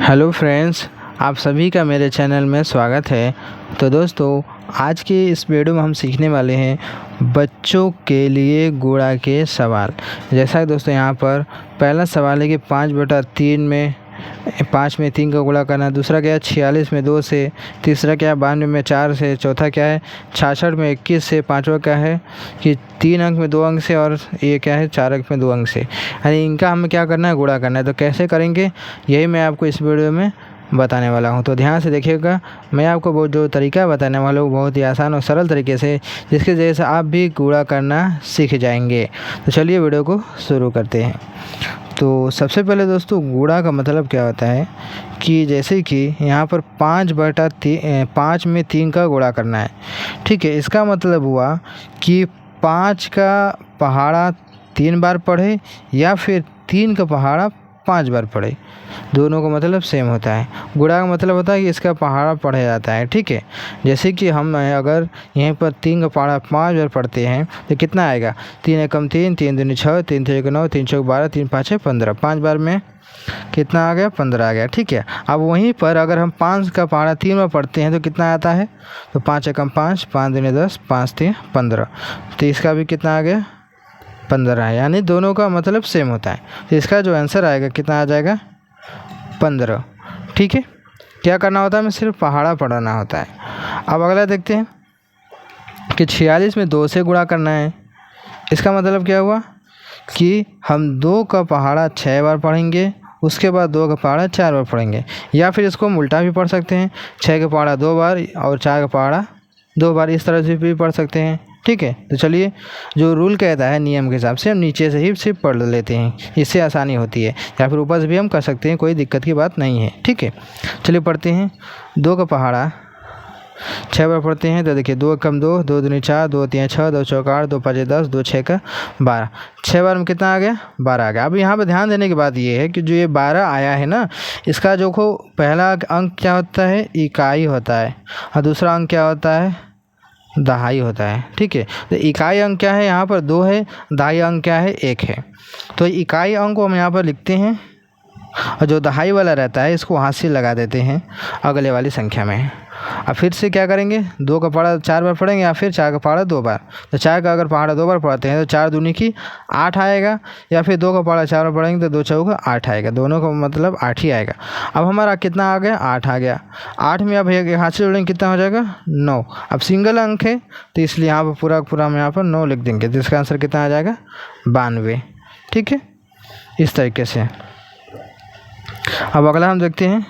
Hello friends, आप सभी का मेरे चैनल में स्वागत है। तो दोस्तों, आज के इस वीडियो में हम सीखने वाले हैं बच्चों के लिए गुणा के सवाल। जैसा कि दोस्तों यहाँ पर पहला सवाल है कि 5/3 में 5 में 3 का गुणा करना। दूसरा क्या है 46 में 2 से। तीसरा क्या है 92 में 4 से। चौथा क्या है 66 में 21 से। पाँचवा क्या है कि 3 अंक में 2 अंक से। और ये क्या है 4 अंक में 2 अंक से। यानी इनका हमें क्या करना है, गुणा करना है। तो कैसे करेंगे यही मैं आपको इस वीडियो में बताने वाला हूँ। तो ध्यान से देखिएगा, मैं आपको वो जो तरीका बताने वाला हूँ बहुत ही आसान और सरल तरीके से, जिसके वजह से आप भी गुणा करना सीख जाएंगे। तो चलिए वीडियो को शुरू करते हैं। तो सबसे पहले दोस्तों, गुणा का मतलब क्या होता है कि जैसे कि यहाँ पर 5 में 3 का गुणा करना है। ठीक है, इसका मतलब हुआ कि 5 का पहाड़ा 3 बार पढ़े या फिर 3 का पहाड़ा 5 बार पढ़े, दोनों का मतलब सेम होता है। गुणा का मतलब होता है कि इसका पहाड़ा पढ़ा जाता है। ठीक है, जैसे कि हम अगर यहीं पर 3 का पहाड़ा 5 बार पढ़ते हैं तो कितना आएगा 3 एकम 3, 3 दूनी 6, 3 3 9, 3 4 12, 3 5 15। 5 बार में कितना आ गया 15 आ गया। ठीक है, अब वहीं पर अगर हम 5 का पहाड़ा 3 बार पढ़ते हैं तो कितना आता है, तो 5 एकम 5, 5 दूनी 10, 5 3 15। तो इसका भी कितना आ गया 15 है। यानी दोनों का मतलब सेम होता है। तो इसका जो आंसर आएगा कितना आ जाएगा 15। ठीक है, क्या करना होता है, हमें सिर्फ पहाड़ा पढ़ाना होता है। अब अगला देखते हैं कि 46 में 2 से गुणा करना है। इसका मतलब क्या हुआ कि हम 2 का पहाड़ा 6 बार पढ़ेंगे, उसके बाद 2 का पहाड़ा 4 बार पढ़ेंगे। या फिर इसको हम उल्टा भी पढ़ सकते हैं, 6 का पहाड़ा 2 बार और 4 का पहाड़ा 2 बार, इस तरह से भी पढ़ सकते हैं। ठीक है, तो चलिए जो रूल कहता है नियम के हिसाब से हम नीचे से ही सिर्फ पढ़ लेते हैं, इससे आसानी होती है। या फिर ऊपर से भी हम कर सकते हैं, कोई दिक्कत की बात नहीं है। ठीक है, चलिए पढ़ते हैं। 2 का पहाड़ा 6 बार पढ़ते हैं। तो देखिए 2 एकम 2, 2 दूनी 4, 2 3 6, 2 चौक 8, 2 5 10, 2 6 का 12। 6 बार में कितना आ गया 12 आ गया। अब यहाँ पर ध्यान देने की बात ये है कि जो ये 12 आया है ना, इसका जो पहला अंक क्या होता है, इकाई होता है, और दूसरा अंक क्या होता है, दहाई होता है। ठीक है, तो इकाई अंक क्या है यहाँ पर 2 है, दहाई अंक क्या है 1 है। तो इकाई अंक को हम यहाँ पर लिखते हैं, और जो दहाई वाला रहता है इसको हाशिया लगा देते हैं अगले वाली संख्या में। अब फिर से क्या करेंगे, 2 का पहाड़ा 4 बार पढ़ेंगे या फिर 4 का पहाड़ा 2 बार। तो 4 का अगर पहाड़ा 2 बार पढ़ते हैं तो 4 दूनी की 8 आएगा, या फिर 2 का पहाड़ा 4 बार पढ़ेंगे तो 2 चौका 8 आएगा। दोनों का मतलब 8 ही आएगा। अब हमारा कितना आ गया 8 आ गया। 8 में अब हाथ से जोड़ेंगे कितना हो जाएगा 9। अब सिंगल अंक है तो इसलिए यहाँ पर पूरा पूरा हम यहाँ पर 9 लिख देंगे, तो इसका आंसर कितना आ जाएगा 92। ठीक है, इस तरीके से। अब अगला हम देखते हैं।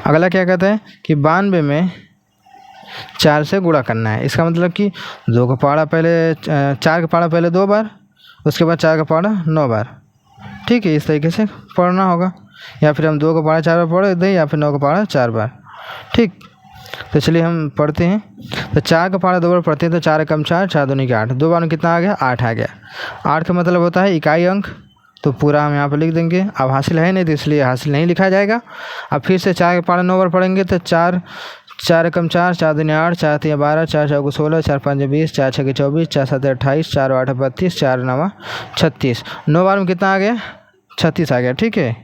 अगला क्या कहता है कि 92 में 4 से गुणा करना है। इसका मतलब कि 2 का पहाड़ा पहले 4 का पहाड़ा पहले 2 बार, उसके बाद 4 का पहाड़ा 9 बार। ठीक है, इस तरीके से पढ़ना होगा। या फिर हम 2 का पहाड़ा 4 बार पढ़ दें, या फिर 9 का पहाड़ा 4 बार। ठीक, तो चलिए हम पढ़ते हैं। तो 4 का पहाड़ा 2 बार पढ़ते हैं तो 4 एकम 4, 4 दूनी के 8, 2 बार में कितना आ गया 8 आ गया। 8 का मतलब होता है इकाई अंक, तो पूरा हम यहाँ पर लिख देंगे। अब हासिल है नहीं तो इसलिए हासिल नहीं लिखा जाएगा। अब फिर से 4 का पहाड़ा 9 बार पढ़ेंगे तो 4 एकम 4, 4 दूनी 8, 4 3 12, 4 चौको 16, 4 5 20, 4 6 24, 4 7 28, 4 8 32, 4 9 36। 9 बार में कितना आ गया 36 आ गया। ठीक है,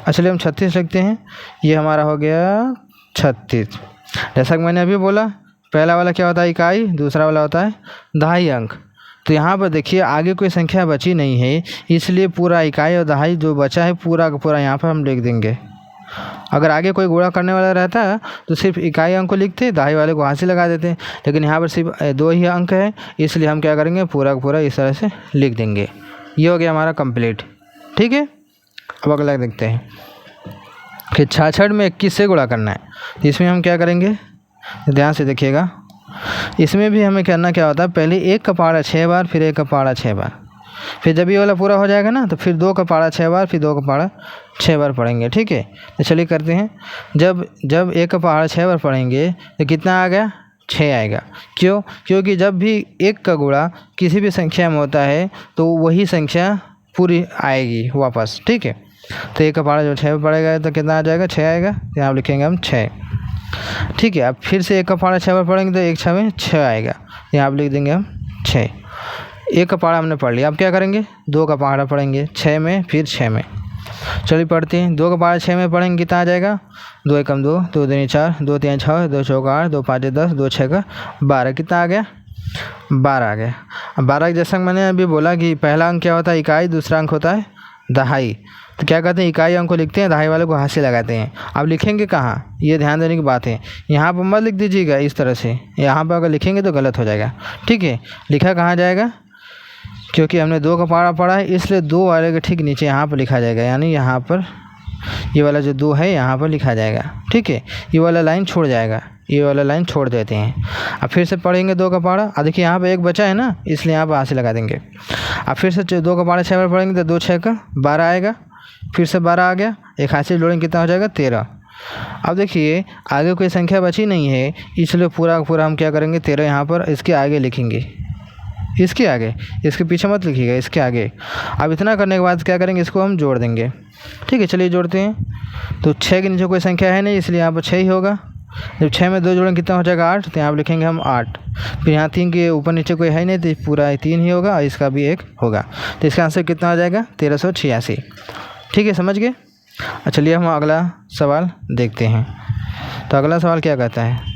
चलिए हम 36 लिखते हैं। ये हमारा हो गया 36। जैसा कि मैंने अभी बोला, पहला वाला क्या होता है इकाई, दूसरा वाला होता है दहाई अंक। तो यहाँ पर देखिए आगे कोई संख्या बची नहीं है, इसलिए पूरा इकाई और दहाई जो बचा है पूरा का पूरा यहाँ पर हम लिख देंगे। अगर आगे कोई गुणा करने वाला रहता है तो सिर्फ इकाई अंक को लिखते, दहाई वाले को हासिल लगा देते, लेकिन यहाँ पर सिर्फ 2 ही अंक है, इसलिए हम क्या करेंगे पूरा का पूरा इस तरह से लिख देंगे। ये हो गया हमारा कंप्लीट। ठीक है, अब अगला देखते हैं कि 66 में 21 से गुणा करना है। इसमें हम क्या करेंगे, ध्यान से देखिएगा। इसमें भी हमें करना क्या होता है, पहले 1 का पहाड़ा 6 बार, फिर 1 का पहाड़ा 6 बार, फिर जब ये वाला पूरा हो जाएगा ना तो फिर 2 का पहाड़ा 6 बार, फिर 2 का पहाड़ा 6 बार पढ़ेंगे। ठीक है, तो चलिए करते हैं। जब 1 का पहाड़ा 6 बार पढ़ेंगे तो कितना आ गया 6 आएगा। क्यों, क्योंकि जब भी 1 का गुणा किसी भी संख्या में होता है तो वही संख्या पूरी आएगी वापस। ठीक है, तो 1 का पहाड़ा जो 6 पड़ेगा तो कितना आ जाएगा 6 आएगा, यहाँ लिखेंगे हम 6। ठीक है, अब फिर से 1 का पहाड़ा 6 बार पढ़ेंगे तो 1 6 में 6 आएगा, यहाँ लिख देंगे हम 6। 1 का पहाड़ा हमने पढ़ लिया। अब क्या करेंगे 2 का पहाड़ा पढ़ेंगे 6 में, फिर 6 में। चलिए पढ़ते हैं। 2 का पारा 6 में पढ़ेंगे कितना आ जाएगा, 2 एकम 2, 2 दूनी 4, 2 तीन 6, 2 चौका 8, 2 पाँच 10, 2 छः का 12, कितना आ गया 12 आ गया। अब 12 जैसा मैंने अभी बोला कि पहला अंक क्या होता है इकाई, दूसरा अंक होता है दहाई। तो क्या कहते हैं इकाई अंक को लिखते हैं, दहाई वाले को हाथ से लगाते हैं। अब लिखेंगे कहाँ, ये ध्यान देने की बात है, यहाँ पर मत लिख दीजिएगा इस तरह से, यहाँ पर अगर लिखेंगे तो गलत हो जाएगा। ठीक है, लिखा कहाँ जाएगा, क्योंकि हमने 2 का पारा पढ़ा है इसलिए 2 वाले के ठीक नीचे यहाँ पर लिखा जाएगा, यानी यहाँ पर ये वाला जो 2 है यहाँ पर लिखा जाएगा। ठीक है, ये वाला लाइन छोड़ जाएगा, ये वाला लाइन छोड़ देते हैं। अब फिर से पढ़ेंगे 2 का पारा। अब देखिए यहाँ पे एक बचा है ना, इसलिए यहाँ पर हाथ से लगा देंगे। अब फिर से 2 का पारा 6 बार पढ़ेंगे तो 2 6 का 12 आएगा, फिर से 12 आ गया, एक हाथ से जोड़ेंगे कितना हो जाएगा 13। अब देखिए आगे कोई संख्या बची नहीं है, इसलिए पूरा पूरा हम क्या करेंगे 13 यहाँ पर इसके आगे लिखेंगे, इसके आगे, इसके पीछे मत लिखिएगा, इसके आगे। अब इतना करने के बाद क्या करेंगे, इसको हम जोड़ देंगे। ठीक है, चलिए जोड़ते हैं। तो 6 के नीचे कोई संख्या है नहीं, इसलिए यहाँ पर 6 ही होगा। जब 6 में 2 जोड़ेंगे कितना हो जाएगा 8, तो यहाँ पर लिखेंगे हम 8। फिर यहाँ 3 के ऊपर नीचे कोई है नहीं, तो पूरा 3 ही होगा और इसका भी 1 होगा। तो इसका आंसर कितना हो जाएगा 1386। ठीक है, समझ गए। चलिए हम अगला सवाल देखते हैं। तो अगला सवाल क्या कहता है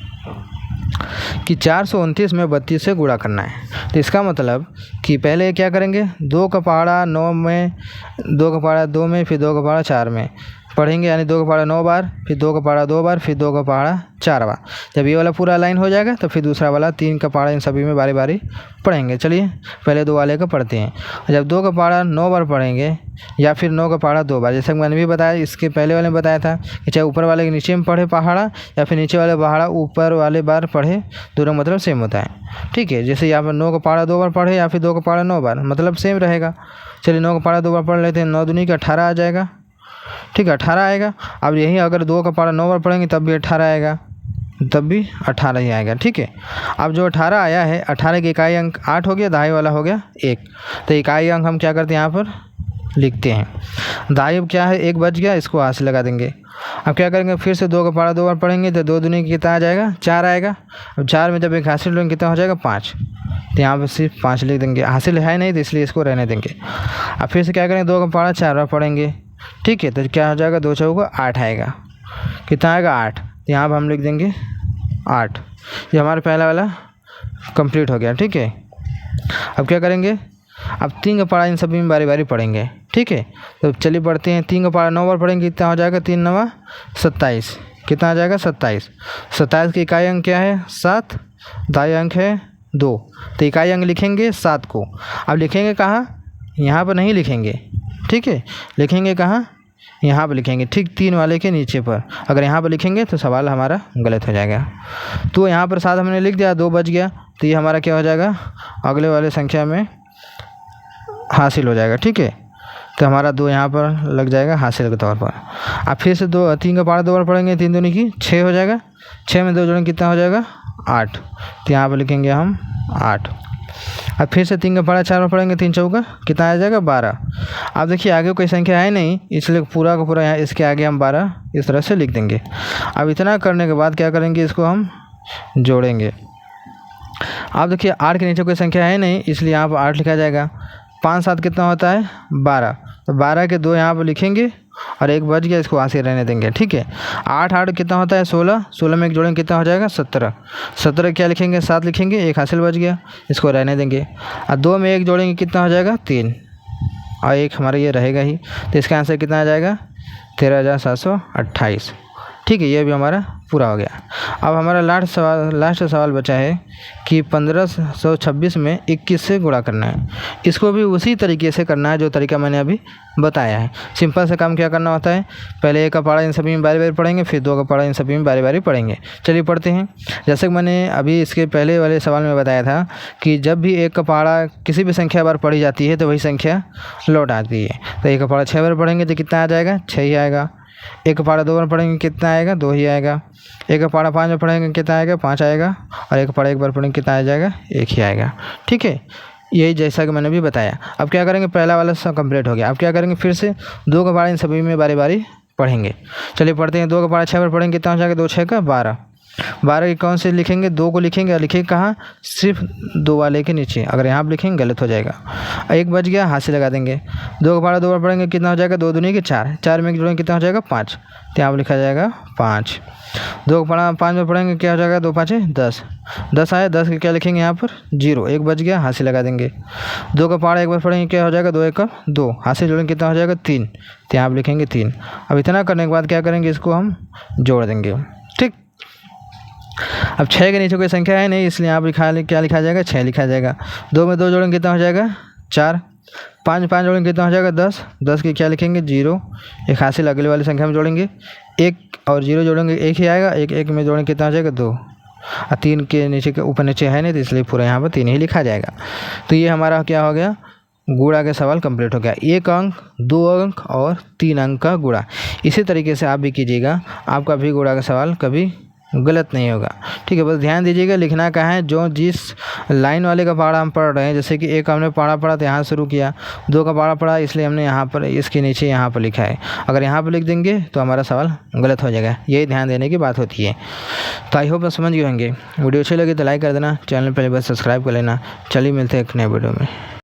कि 429 में 32 से गुणा करना है। तो इसका मतलब कि पहले क्या करेंगे, 2 का पहाड़ा 9 में, 2 का पहाड़ा 2 में, फिर 2 का पहाड़ा 4 में पढ़ेंगे, यानी 2 का पहाड़ा 9 बार, फिर 2 का पहाड़ा 2 बार, फिर 2 का पहाड़ा 4 बार। जब ये वाला पूरा लाइन हो जाएगा तो फिर दूसरा वाला 3 का पहाड़ा इन सभी में बारी बारी पढ़ेंगे। चलिए पहले 2 वाले का पढ़ते हैं। जब 2 का पहाड़ा 9 बार पढ़ेंगे या फिर 9 का पहाड़ा 2 बार, जैसे मैंने भी बताया, इसके पहले वाले में बताया था कि चाहे ऊपर वाले के नीचे में पढ़े पहाड़ा या फिर नीचे वाले पहाड़ा ऊपर वाले बार पढ़े, दोनों मतलब सेम होता है। ठीक है, जैसे यहाँ पर 9 का पहाड़ा 2 बार पढ़े या फिर 2 का पहाड़ा 9 बार, मतलब सेम रहेगा। चलिए 9 का पहाड़ा 2 बार पढ़ लेते हैं, 9 दूनी का 18 आ जाएगा। ठीक है, 18 आएगा। अब यही अगर 2 का पहाड़ा 9 बार पढ़ेंगे तब भी 18 आएगा, तब भी 18 ही आएगा। ठीक है, अब जो 18 आया है, 18 के इकाई अंक 8 हो गया, दहाई वाला हो गया 1। तो इकाई अंक हम क्या करते हैं यहाँ पर लिखते हैं। दहाई अब क्या है 1 बच गया, इसको हाथ से लगा देंगे। अब क्या करेंगे, फिर से 2 का पहाड़ा 2 बार पढ़ेंगे तो 2 दूनी कितना आ जाएगा 4 आएगा। अब 4 में जब एक हासिल लेंगे कितना हो जाएगा 5, तो यहाँ पर सिर्फ 5 लिख देंगे, हासिल है नहीं तो इसलिए इसको रहने देंगे। अब फिर से क्या करेंगे, 2 का पहाड़ा 4 बार पढ़ेंगे। ठीक है, तो क्या हो जाएगा 2 चौका 8 आएगा, कितना आएगा 8, तो यहाँ पर हम लिख देंगे 8। ये हमारा पहला वाला कंप्लीट हो गया। ठीक है, अब क्या करेंगे, अब 3 का पहाड़ा इन सभी में बारी बारी पढ़ेंगे। ठीक है, तो चलिए पढ़ते हैं। 3 का पहाड़ा 9 बार पढ़ेंगे, कितना हो जाएगा 3 9 27, कितना आ जाएगा 27। 27 की इकाई अंक क्या है 7, दहाई अंक है 2, तो इकाई अंक लिखेंगे 7 को। अब लिखेंगे कहाँ, यहाँ पर नहीं लिखेंगे। ठीक है, लिखेंगे कहाँ, यहाँ पर लिखेंगे, ठीक 3 वाले के नीचे पर। अगर यहाँ पर लिखेंगे तो सवाल हमारा गलत हो जाएगा। तो यहाँ पर 7 हमने लिख दिया, 2 बच गया, तो ये हमारा क्या हो जाएगा अगले वाले संख्या में हासिल हो जाएगा। ठीक है, तो हमारा 2 यहाँ पर लग जाएगा हासिल के तौर पर। अब फिर से 3 का पहाड़ा 2 बार पढ़ेंगे, 3 दूनी की 6 हो जाएगा, 6 में 2 जोड़ेंगे कितना हो जाएगा 8, तो यहाँ पर लिखेंगे हम 8। अब फिर से 3 का पहाड़ा 4 बार पढ़ेंगे, 3 चौका कितना आ जाएगा 12। अब देखिए आगे कोई संख्या है नहीं, इसलिए पूरा का पूरा यहाँ इसके आगे हम 12 इस तरह से लिख देंगे। अब इतना करने के बाद क्या करेंगे, इसको हम जोड़ेंगे। अब देखिए 8 के नीचे कोई संख्या है नहीं, इसलिए यहाँ पर 8 लिखा जाएगा। 5 7 कितना होता है 12, तो 12 के 2 यहाँ पर लिखेंगे और 1 बच गया, इसको वहाँ से रहने देंगे। ठीक है, 8 8 कितना होता है 16, 16 में 1 जोड़ेंगे कितना हो जाएगा 17, 17 क्या लिखेंगे 7 लिखेंगे, 1 हासिल बच गया, इसको रहने देंगे। और 2 में 1 जोड़ेंगे कितना हो जाएगा 3, और 1 हमारा ये रहेगा ही, तो इसका आंसर कितना आ जाएगा 13,728। ठीक है, ये भी हमारा पूरा हो गया। अब हमारा लास्ट सवाल बचा है कि 1526 में 21 से गुणा करना है। इसको भी उसी तरीके से करना है जो तरीका मैंने अभी बताया है। सिंपल सा काम क्या करना होता है, पहले 1 का पहाड़ा इन सभी में बारी बारी पढ़ेंगे, फिर 2 का पहाड़ा इन सभी में बारी बारी पढ़ेंगे। चलिए पढ़ते हैं। जैसे कि मैंने अभी इसके पहले वाले सवाल में बताया था कि जब भी 1 का पहाड़ा किसी भी संख्या बार पढ़ी जाती है तो वही संख्या लौट आती है। तो 1 का पहाड़ा 6 बार पढ़ेंगे तो कितना आ जाएगा 6 ही आएगा। 1 का पहाड़ा 2 बार पढ़ेंगे कितना आएगा 2 ही आएगा। 1 का पहाड़ा 5 बार पढ़ेंगे कितना आएगा 5 आएगा। और 1 का पहाड़ा 1 बार पढ़ेंगे कितना आ जाएगा 1 ही आएगा। ठीक है, यही जैसा कि मैंने भी बताया। अब क्या करेंगे, पहला वाला सब कंप्लीट हो गया। अब क्या करेंगे, फिर से 2 का पहाड़ा इन सभी में बारी बारी पढ़ेंगे। चलिए पढ़ते हैं। 2 का पहाड़ा 6 बार पढ़ेंगे कितना हो जाएगा 2 6 का 12। 12 के कौन से लिखेंगे, 2 को लिखेंगे और लिखेंगे कहाँ, सिर्फ 2 वाले के नीचे। अगर यहाँ पर लिखेंगे गलत हो जाएगा। 1 बच गया, हाथ से लगा देंगे। 2 का पहाड़ा 2 बार पढ़ेंगे कितना हो जाएगा, 2 दूनी के 4, 4 में जोड़ेंगे कितना हो जाएगा 5, तो यहाँ पर लिखा जाएगा 5। 2 का पहाड़ा 5 में पढ़ेंगे क्या हो जाएगा, 2 5 10, 10 आया, 10 के क्या लिखेंगे यहाँ पर 0, 1 बच गया, हाथ से लगा देंगे। 2 का पहाड़ा 1 बार पढ़ेंगे क्या हो जाएगा, 2 1 2, हाथ से जोड़ेंगे कितना हो जाएगा 3, तो यहाँ पर लिखेंगे 3। अब इतना करने के बाद क्या करेंगे, इसको हम जोड़ देंगे। ठीक, अब 6 के नीचे कोई संख्या है नहीं, इसलिए यहाँ पर क्या लिखा जाएगा, 6 लिखा जाएगा। 2 में 2 जोड़ेंगे कितना हो जाएगा 4, 5 में 5 जोड़ेंगे कितना हो जाएगा 10, 10 के क्या लिखेंगे 0, एक हाथ से अगले वाली संख्या में जोड़ेंगे, 1 और 0 जोड़ेंगे 1 ही आएगा, 1 1 में जोड़ेंगे कितना हो जाएगा 2, और 3 के नीचे के ऊपर नीचे है नहीं, तो इसलिए पूरा यहाँ पर 3 ही लिखा जाएगा। तो ये हमारा क्या हो गया, गुणा के सवाल कंप्लीट हो गया। 1 अंक, 2 अंक और 3 अंक का गुणा। इसी तरीके से आप भी कीजिएगा, आपका भी गुणा का सवाल कभी गलत नहीं होगा। ठीक है, बस ध्यान दीजिएगा लिखना कहाँ है, जो जिस लाइन वाले का पहाड़ा हम पढ़ रहे हैं, जैसे कि 1 हमने पहाड़ा पढ़ा तो यहाँ शुरू किया, 2 का पहाड़ा पढ़ा इसलिए हमने यहाँ पर इसके नीचे यहाँ पर लिखा है। अगर यहाँ पर लिख देंगे तो हमारा सवाल गलत हो जाएगा, यही ध्यान देने की बात होती है। तो आई होप आप समझ गए होंगे। वीडियो अच्छी लगी तो लाइक कर देना, चैनल पहले बस सब्सक्राइब कर लेना। चलिए मिलते हैं एक नए वीडियो में।